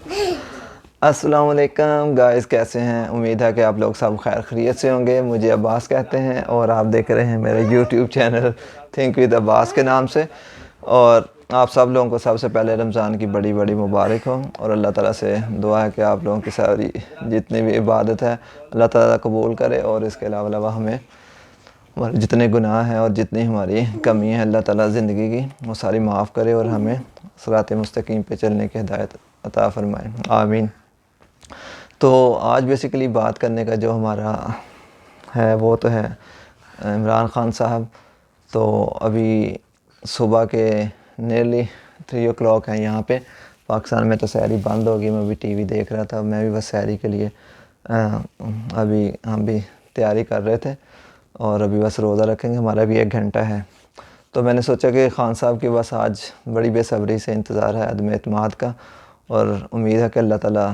السلام علیکم گائز، کیسے ہیں؟ امید ہے کہ آپ لوگ سب خیر خیریت سے ہوں گے۔ مجھے عباس کہتے ہیں اور آپ دیکھ رہے ہیں میرے یوٹیوب چینل تھنک ود عباس کے نام سے۔ اور آپ سب لوگوں کو سب سے پہلے رمضان کی بڑی بڑی مبارک ہو، اور اللہ تعالیٰ سے دعا ہے کہ آپ لوگوں کی ساری جتنی بھی عبادت ہے اللہ تعالیٰ قبول کرے، اور اس کے علاوہ ہمیں ہمارے جتنے گناہ ہیں اور جتنی ہماری کمی ہے اللہ تعالیٰ زندگی کی وہ ساری معاف کرے، اور ہمیں صراط مستقیم پہ چلنے کی ہدایت عطا فرمائے، آمین۔ تو آج بیسیکلی بات کرنے کا جو ہمارا ہے وہ تو ہے عمران خان صاحب۔ تو ابھی صبح کے نیرلی 3 o'clock ہیں یہاں پہ پاکستان میں، تو سحری بند ہوگی۔ میں بھی ٹی وی دیکھ رہا تھا، میں بھی بس سحری کے لیے ابھی ہم بھی تیاری کر رہے تھے، اور ابھی بس روزہ رکھیں گے، ہمارا بھی 1 گھنٹہ ہے۔ تو میں نے سوچا کہ خان صاحب کی بس آج بڑی بے صبری سے انتظار ہے عدم اعتماد کا، اور امید ہے کہ اللہ تعالیٰ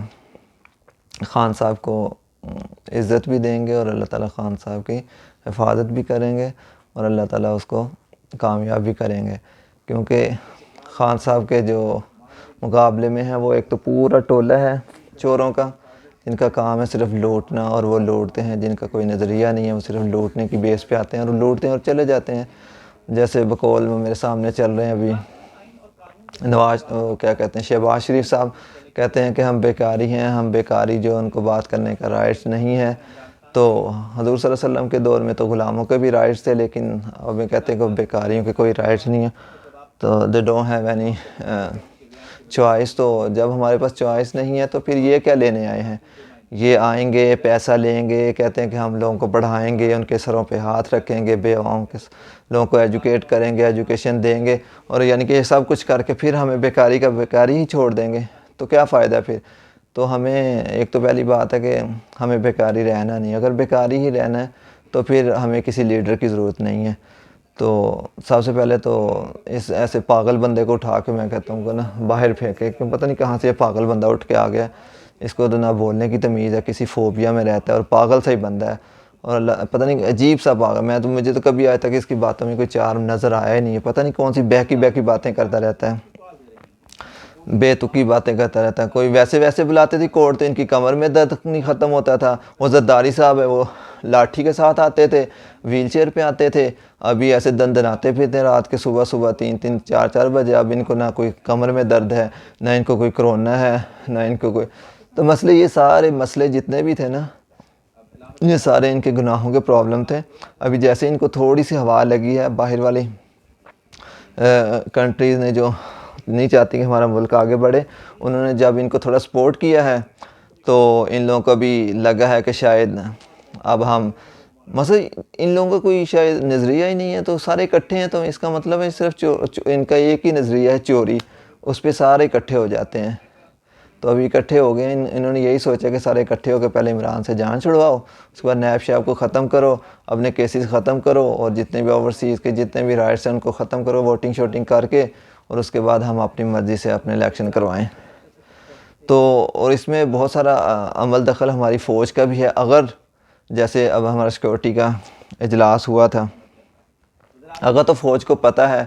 خان صاحب کو عزت بھی دیں گے، اور اللہ تعالیٰ خان صاحب کی حفاظت بھی کریں گے، اور اللہ تعالیٰ اس کو کامیاب بھی کریں گے، کیونکہ خان صاحب کے جو مقابلے میں ہے وہ ایک تو پورا ٹولہ ہے چوروں کا، جن کا کام ہے صرف لوٹنا، اور وہ لوٹتے ہیں، جن کا کوئی نظریہ نہیں ہے، وہ صرف لوٹنے کی بیس پہ آتے ہیں اور لوٹتے ہیں اور چلے جاتے ہیں۔ جیسے بقول وہ میرے سامنے چل رہے ہیں ابھی کیا کہتے ہیں، شہباز شریف صاحب کہتے ہیں کہ ہم بیکاری ہیں، ہم بیکاری جو ان کو بات کرنے کا رائٹس نہیں ہے۔ تو حضور صلی اللہ علیہ وسلم کے دور میں تو غلاموں کے بھی رائٹس تھے، لیکن اب یہ کہتے ہیں کہ بیکاریوں کے کوئی رائٹس نہیں ہیں، تو they don't have any choice. تو جب ہمارے پاس چوائس نہیں ہے تو پھر یہ کیا لینے آئے ہیں؟ یہ آئیں گے، پیسہ لیں گے، کہتے ہیں کہ ہم لوگوں کو پڑھائیں گے، ان کے سروں پہ ہاتھ رکھیں گے، بیواؤں کے لوگوں کو ایجوکیٹ کریں گے، ایجوکیشن دیں گے، اور یعنی کہ یہ سب کچھ کر کے پھر ہمیں بیکاری کا بیکاری ہی چھوڑ دیں گے، تو کیا فائدہ پھر؟ تو ہمیں ایک تو پہلی بات ہے کہ ہمیں بیکاری رہنا نہیں، اگر بیکاری ہی رہنا ہے تو پھر ہمیں کسی لیڈر کی ضرورت نہیں ہے۔ تو سب سے پہلے تو اس ایسے پاگل بندے کو اٹھا کے میں کہتا ہوں کہ نا باہر پھینکے، کہ پتہ نہیں کہاں سے یہ پاگل بندہ اٹھ کے آ گیا، اس کو تو نہ بولنے کی تمیز ہے، کسی فوبیا میں رہتا ہے، اور پاگل سا ہی بندہ ہے، اور پتہ نہیں عجیب سا پاگل۔ مجھے تو کبھی آج تک اس کی باتوں میں کوئی چارم نظر آیا ہی نہیں ہے، پتہ نہیں کون سی بہکی باتیں کرتا رہتا ہے، بے تکی باتیں کرتا رہتا ہے۔ کوئی ویسے بلاتے تھے کورٹ، تو ان کی کمر میں درد نہیں ختم ہوتا تھا۔ وہ زرداری صاحب ہے، وہ لاٹھی کے ساتھ آتے تھے، ویل چیئر پہ آتے تھے، ابھی ایسے دندناتے پھرتے ہیں رات کے صبح 3 4 بجے۔ اب ان کو نہ کوئی کمر میں درد ہے، نہ ان کو کوئی کرونا ہے، نہ ان کو کوئی، تو مسئلے یہ سارے مسئلے جتنے بھی تھے نا، یہ سارے ان کے گناہوں کے پرابلم تھے۔ ابھی جیسے ان کو تھوڑی سی ہوا لگی ہے، باہر والی کنٹریز نے جو نہیں چاہتی کہ ہمارا ملک آگے بڑھے، انہوں نے جب ان کو تھوڑا سپورٹ کیا ہے تو ان لوگوں کو بھی لگا ہے کہ شاید اب ہم مثلا ان لوگوں کا کوئی شاید نظریہ ہی نہیں ہے، تو سارے اکٹھے ہیں، تو اس کا مطلب ہے صرف ان کا ایک ہی نظریہ ہے، چوری، اس پہ سارے اکٹھے ہو جاتے ہیں۔ تو ابھی اکٹھے ہو گئے، انہوں نے یہی سوچا کہ سارے اکٹھے ہو کے پہلے عمران سے جان چھڑواؤ، اس کے بعد نیب شیب کو ختم کرو، اپنے کیسز ختم کرو، اور جتنے بھی اوورسیز کے جتنے بھی رائٹس ہیں ان کو ختم کرو، ووٹنگ شوٹنگ کر کے، اور اس کے بعد ہم اپنی مرضی سے اپنے الیکشن کروائیں۔ تو اور اس میں بہت سارا عمل دخل ہماری فوج کا بھی ہے۔ اگر جیسے اب ہمارا سیکورٹی کا اجلاس ہوا تھا، اگر تو فوج کو پتہ ہے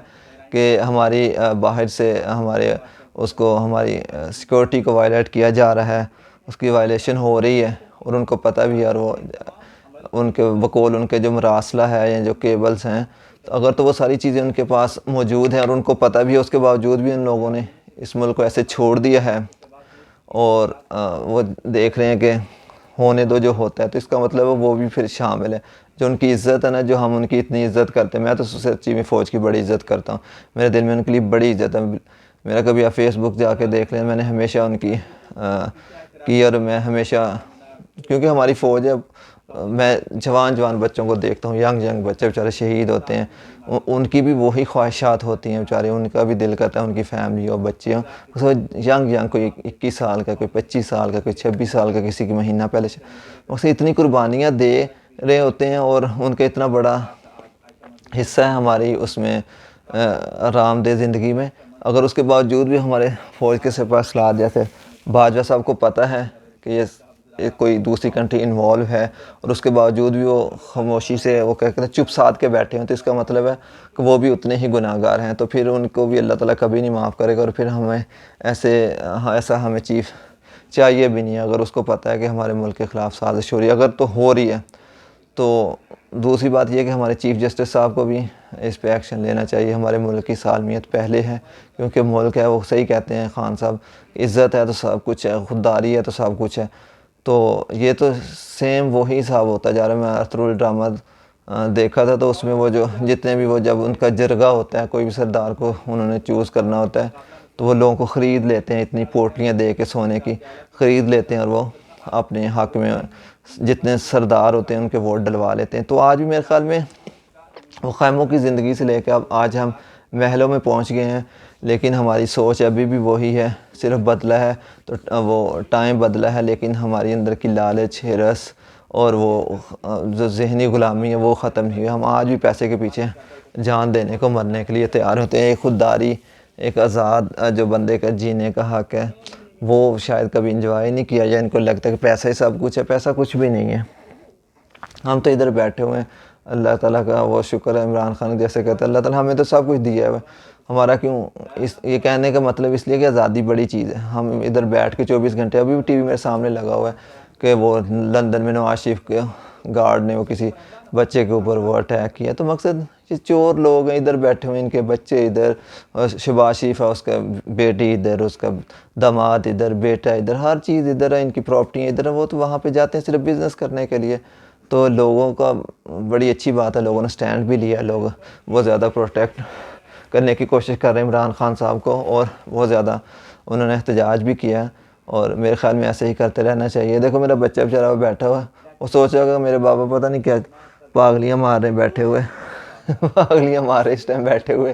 کہ ہماری باہر سے ہماری سیکورٹی کو وائلیٹ کیا جا رہا ہے، اس کی وائلیشن ہو رہی ہے، اور ان کو پتہ بھی ہے، اور وہ ان کے بقول ان کے جو مراسلہ ہے یا جو کیبلز ہیں، تو اگر تو وہ ساری چیزیں ان کے پاس موجود ہیں اور ان کو پتہ بھی ہے، اس کے باوجود بھی ان لوگوں نے اس ملک کو ایسے چھوڑ دیا ہے، اور وہ دیکھ رہے ہیں کہ ہونے دو جو ہوتا ہے، تو اس کا مطلب ہے وہ بھی پھر شامل ہے۔ جو ان کی عزت ہے نا، جو ہم ان کی اتنی عزت کرتے ہیں، میں تو سچی میں فوج کی بڑی عزت کرتا ہوں، میرے دل میں ان کے لیے بڑی عزت ہے۔ میرا کبھی آپ فیس بک جا کے دیکھ لیں، میں نے ہمیشہ ان کی اور میں ہمیشہ، کیونکہ ہماری فوج ہے، میں جوان بچوں کو دیکھتا ہوں، ینگ بچے بیچارے شہید ہوتے ہیں، ان کی بھی وہی خواہشات ہوتی ہیں بیچارے، ان کا بھی دل کرتا ہے ان کی فیملی اور بچے ہوں، ینگ کوئی 21 سال کا، کوئی 25 سال کا، کوئی 26 سال کا، کسی کی مہینہ پہلے اسے اتنی قربانیاں دے رہے ہوتے ہیں، اور ان کا اتنا بڑا حصہ ہے ہماری اس میں آرام دہ زندگی میں۔ اگر اس کے باوجود بھی ہمارے فوج کے سپاہ سالار جیسے باجوہ صاحب کو پتہ ہے کہ یہ کوئی دوسری کنٹری انوالو ہے، اور اس کے باوجود بھی وہ خاموشی سے وہ کہتے ہیں چپ سادھ کے بیٹھے ہیں، تو اس کا مطلب ہے کہ وہ بھی اتنے ہی گناہ گار ہیں، تو پھر ان کو بھی اللہ تعالیٰ کبھی نہیں معاف کرے گا، اور پھر ایسا ہمیں چیف چاہیے بھی نہیں ہے، اگر اس کو پتہ ہے کہ ہمارے ملک کے خلاف سازش ہو رہی ہے، اگر تو ہو رہی ہے تو دوسری بات یہ کہ ہمارے چیف جسٹس صاحب کو بھی اس پہ ایکشن لینا چاہیے. ہمارے ملک کی سالمیت پہلے ہے، کیونکہ ملک ہے وہ صحیح کہتے ہیں خان صاحب، عزت ہے تو سب کچھ ہے، خودداری ہے تو سب کچھ ہے. تو یہ تو سیم وہی حساب ہوتا جا رہا ہے. میں ارطغرل ڈرامہ دیکھا تھا تو اس میں وہ جو جتنے بھی وہ جب ان کا جرگہ ہوتا ہے، کوئی بھی سردار کو انہوں نے چوز کرنا ہوتا ہے تو وہ لوگوں کو خرید لیتے ہیں، اتنی پوٹلیاں دے کے سونے کی خرید لیتے ہیں اور وہ اپنے حق میں جتنے سردار ہوتے ہیں ان کے ووٹ ڈلوا لیتے ہیں. تو آج بھی میرے خیال میں وہ خیموں کی زندگی سے لے کے اب آج ہم محلوں میں پہنچ گئے ہیں، لیکن ہماری سوچ ابھی بھی وہی ہے. صرف بدلا ہے تو وہ ٹائم بدلا ہے، لیکن ہماری اندر کی لالچ، ہرس اور وہ جو ذہنی غلامی ہے وہ ختم نہیں ہوئی. ہم آج بھی پیسے کے پیچھے جان دینے کو مرنے کے لیے تیار ہوتے ہیں. ایک خودداری، ایک آزاد جو بندے کا جینے کا حق ہے وہ شاید کبھی انجوائے نہیں کیا جائے. ان کو لگتا ہے کہ پیسہ ہی سب کچھ ہے. پیسہ کچھ بھی نہیں ہے. ہم تو ادھر بیٹھے ہوئے ہیں، اللہ تعالیٰ کا وہ شکر ہے. عمران خان جیسے کہتے ہیں اللہ تعالیٰ ہمیں تو سب کچھ دیا ہے. ہمارا کیوں یہ کہنے کا مطلب اس لیے کہ آزادی بڑی چیز ہے. ہم ادھر بیٹھ کے 24 گھنٹے، ابھی بھی ٹی وی میرے سامنے لگا ہوا ہے کہ وہ لندن میں نواز شریف کے گارڈ نے وہ کسی بچے کے اوپر وہ اٹیک کیا. تو مقصد یہ چور لوگ ہیں ادھر بیٹھے ہوئے، ان کے بچے ادھر، شہباز شریف ہے اس کا بیٹی ادھر، اس کا داماد ادھر، بیٹا ادھر، ہر چیز ادھر ہے، ان کی پراپرٹیاں ادھر ہیں. وہ تو وہاں پہ جاتے ہیں صرف بزنس کرنے کے لیے. تو لوگوں کا بڑی اچھی بات ہے، لوگوں نے سٹینڈ بھی لیا. لوگ بہت زیادہ پروٹیکٹ کرنے کی کوشش کر رہے ہیں عمران خان صاحب کو، اور بہت زیادہ انہوں نے احتجاج بھی کیا ہے. اور میرے خیال میں ایسے ہی کرتے رہنا چاہیے. دیکھو میرا بچہ بیچارہ وہ بیٹھا ہوا ہے، وہ سوچ رہا ہوگا میرے بابا پتہ نہیں کیا پاگلیاں مار رہے ہیں بیٹھے ہوئے پاگلیاں مار رہے اس ٹائم بیٹھے ہوئے.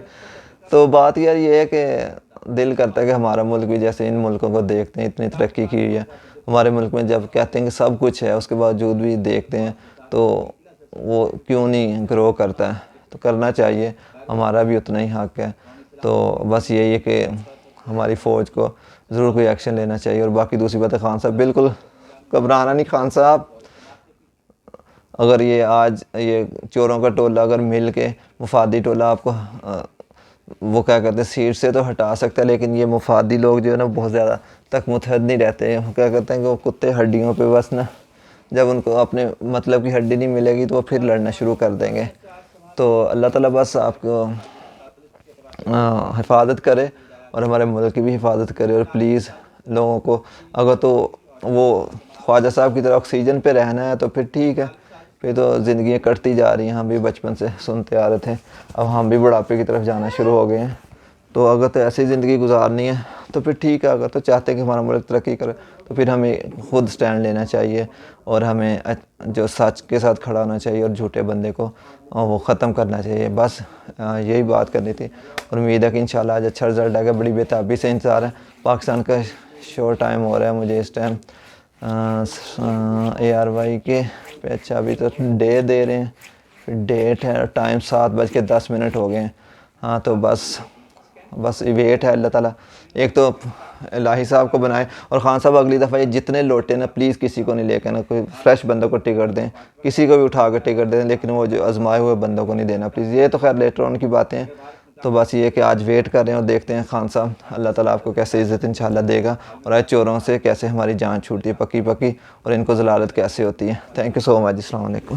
تو بات یار یہ ہے کہ دل کرتا ہے کہ ہمارا ملک بھی جیسے ان ملکوں کو دیکھتے ہیں اتنی ترقی کی ہوئی ہے. ہمارے ملک میں جب کہتے ہیں کہ سب کچھ ہے، اس کے باوجود بھی دیکھتے ہیں تو وہ کیوں نہیں گرو کرتا ہے. تو کرنا چاہیے، ہمارا بھی اتنا ہی حق ہے. تو بس یہی ہے کہ ہماری فوج کو ضرور کوئی ایکشن لینا چاہیے. اور باقی دوسری بات ہے خان صاحب بالکل گھبرانا نہیں. خان صاحب اگر یہ آج یہ چوروں کا ٹولہ اگر مل کے مفادی ٹولہ آپ کو وہ کیا کہتے ہیں سیٹ سے تو ہٹا سکتا ہے، لیکن یہ مفادی لوگ جو ہے نا بہت زیادہ تک متحد نہیں رہتے. وہ کیا کہتے ہیں کہ وہ کتے ہڈیوں پہ بس نا، جب ان کو اپنے مطلب کی ہڈی نہیں ملے گی تو وہ پھر لڑنا شروع کر دیں گے. تو اللہ تعالیٰ بس آپ کو حفاظت کرے اور ہمارے ملک کی بھی حفاظت کرے. اور پلیز لوگوں کو اگر تو وہ خواجہ صاحب کی طرح آکسیجن پہ رہنا ہے تو پھر ٹھیک ہے، پھر تو زندگیاں کٹتی جا رہی ہیں. ہم بھی بچپن سے سنتے آ رہے تھے، اب ہم بھی بڑھاپے کی طرف جانا شروع ہو گئے ہیں. تو اگر تو ایسی زندگی گزارنی ہے تو پھر ٹھیک ہے. اگر تو چاہتے ہیں کہ ہمارا ملک ترقی کرے تو پھر ہمیں خود سٹینڈ لینا چاہیے اور ہمیں جو سچ کے ساتھ کھڑا ہونا چاہیے اور جھوٹے بندے کو وہ ختم کرنا چاہیے. بس یہی بات کرنی تھی اور امید ہے کہ انشاءاللہ آج اچھا رزلٹ آئے گا. بڑی بےتابی سے انتظار ہے. پاکستان کا شو ٹائم ہو رہا ہے مجھے اس ٹائم ARY کے پہ. اچھا ابھی تو ڈے دے رہے ہیں، پھر ڈیٹ ہے، ٹائم 7:10 ہو گئے ہیں. ہاں تو بس ویٹ ہے. اللہ تعالیٰ ایک تو الہی صاحب کو بنائے. اور خان صاحب اگلی دفعہ یہ جتنے لوٹے نا پلیز کسی کو نہیں لے کے نا، کوئی فریش بندوں کو ٹکٹ دیں، کسی کو بھی اٹھا کے ٹکٹ دیں، لیکن وہ جو آزمائے ہوئے بندوں کو نہیں دینا پلیز. یہ تو خیر لیٹر آن کی باتیں ہیں. تو بس یہ کہ آج ویٹ کر رہے ہیں اور دیکھتے ہیں خان صاحب اللہ تعالیٰ آپ کو کیسے عزت انشاءاللہ دے گا، اور آج چوروں سے کیسے ہماری جان چھوٹتی ہے پکی اور ان کو ضلالت کیسے ہوتی ہے. تھینک یو سو مچ. السلام علیکم.